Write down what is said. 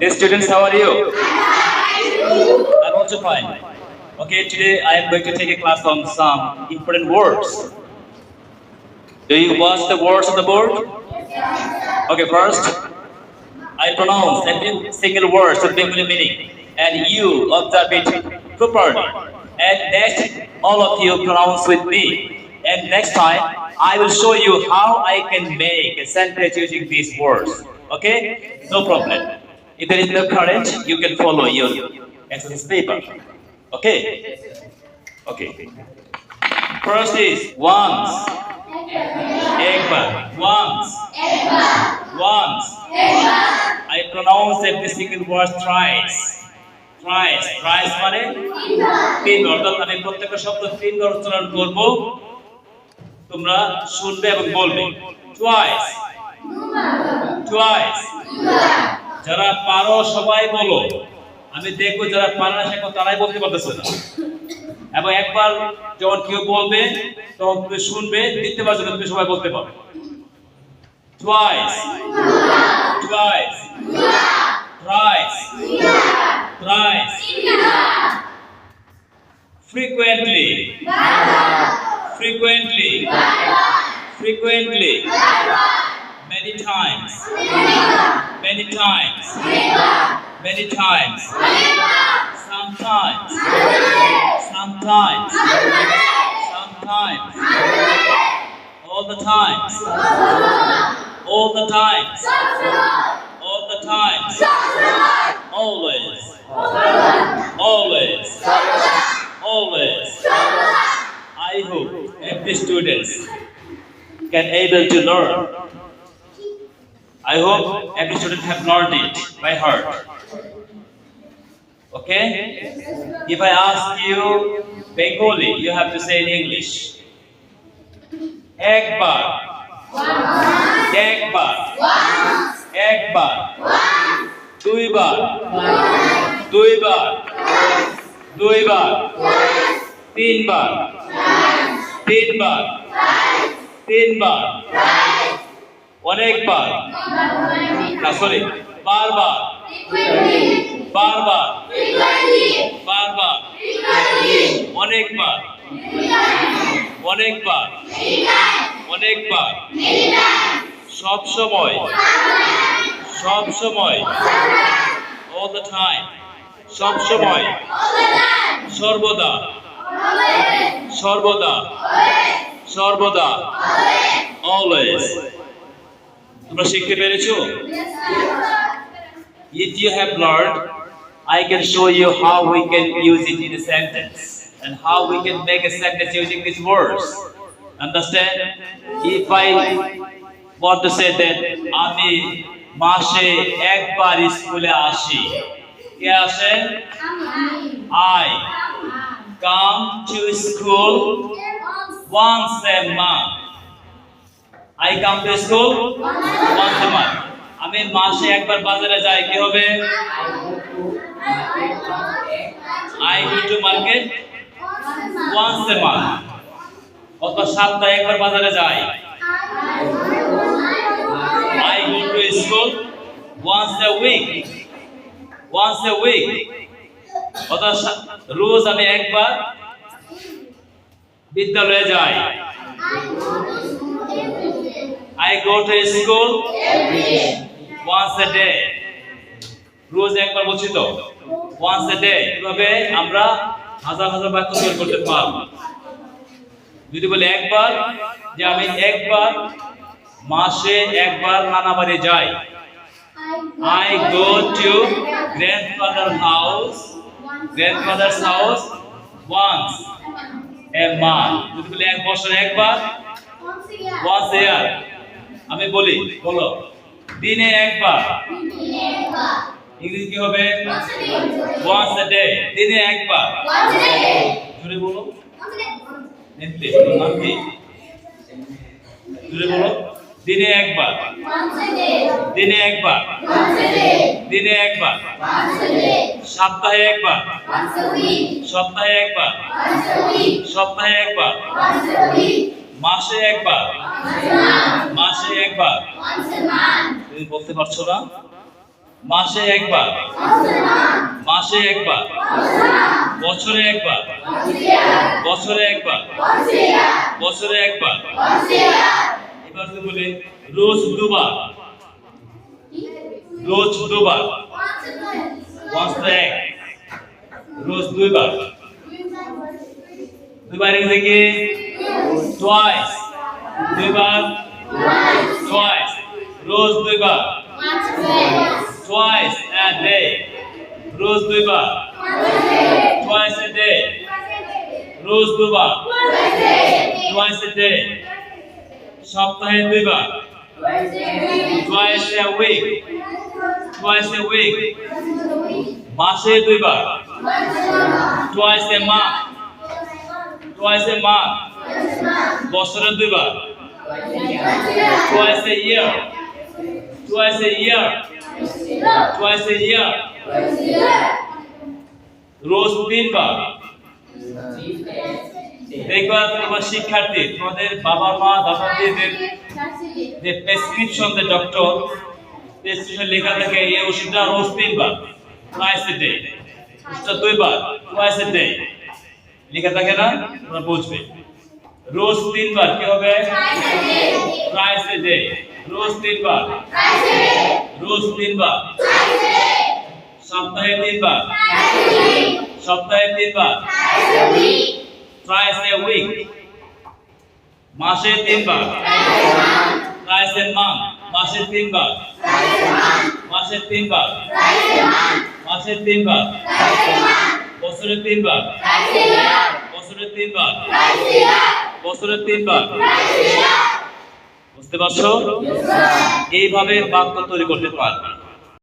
Hey students, how are you? I'm also fine. Okay, today I am going to take a class on some important words. Do you watch the words on the board? Okay, first, I pronounce every single word with Bengali meaning, and you observe it properly. And next, all of you pronounce with me. And next time, I will show you how I can make a sentence using these words. Okay? No problem. If there is no courage, you can follow your exercise paper. Okay? Okay. First is once. Ekbar. Once. Once. I pronounce every single word thrice. Thrice. Thrice মানে তিন অর্থাৎ আমি প্রত্যেকটা শব্দ তিনবার উচ্চারণ করব তোমরা শুনবে এবং বলবে twice twice যারা পারো সবাই বলো আমি দেখব যারা পারে না সে তারাই বলতে পারতেছে না এবং একবার যখন কেউ বলবে তখন তুমি শুনবে দ্বিতীয়বার যখন তুমি সবাই বলতে পারবে twice twice thrice thrice frequently frequently frequently many times many times many times sometimes sometimes sometimes all the times all the times all the times always always always I hope every students can able to learn I hope every student have learned it by heart okay if I ask you Bengali you have to say in English ekbar ekbar ekbar দুইবার দুইবার দুইবার তিনবার তিনবার তিনবার অনেকবার না sorry বারবার বারবার বারবার অনেকবার অনেকবার অনেকবার সব সময় সব সময় all the time সব সময় সর্বদা সর্বদা সর্বদা always তোমরা শিখতে পেরেছো if you have learned I can show you how we can use it in a sentence and how we can make a sentence using these words understand if I want to say that আমি মাসে একবার স্কুলে আসি কে আসে I come to school once a month I come to school once a month আমি মাসে একবার বাজারে যাই কি হবে I go to market once a month অথবা সপ্তাহে একবার বাজারে যাই I go to school once a week once a week অথবা রোজ আমি একবার বিদ্যালয়ে যাই I go to school once a day রোজ একবার বলছি তো once a day এভাবে আমরা হাজার হাজার বাক্য তৈরি করতে পারব যদি বলি একবার যে আমি একবার মাসে একবার নানা বাড়ি যাই I go to grandfather's house once a month যদি বলি এক বছরে একবার once a year আমি বলি বলো দিনে একবার ইংরেজি কি হবে once a day দিনে একবার জোরে বলো জোরে বলো দিনে একবার দিনে একবার দিনে একবার সপ্তাহে একবার সপ্তাহে একবার সপ্তাহে একবার মাসে একবার মাসে একবার তুমি বলতে পারছো না মাসে একবার, মাসে একবার, বছরে একবার, বছরে একবার, বছরে একবার। এবার তো বলি রোজ দুবার, রোজ দুবার, once a day, রোজ দুইবার, দুইবার ইংরেজি twice, দুইবার twice, রোজ দুইবার, twice a day, রোজ দুইবার, twice a day, রোজ দুইবার, twice a day, সপ্তাহে দুইবার, twice a week, twice a week, মাসে দুইবার, twice a month, twice a month, বছরে দুইবার, twice a year, twice a year, twice a year, রোজ তিনবার। দেখবা তোমার শিক্ষার্থী তোমাদের বাবা মা দাদাদের যে প্রেসক্রিপশন যে ডক্টর প্রেসক্রিপশন লেখা থাকে এই ওষুধটা রোজ তিনবার, twice a day, ওষুধটা দুইবার, twice a day লেখা থাকে না, তোমরা বুঝবে। রোজ তিনবার কি হবে? twice a day, রোজ তিনবার, রোজ তিনবার, সপ্তাহে তিনবার, সপ্তাহে তিনবার, twice a week, মাসে তিনবার, twice a month, মাসে তিনবার, মাসে তিনবার, মাসে তিনবার, বছরে তিনবার, বছরে তিনবার, বছরে তিনবার। বুঝতে পারছো? এইভাবে বাক্য তৈরি করতে পারবে।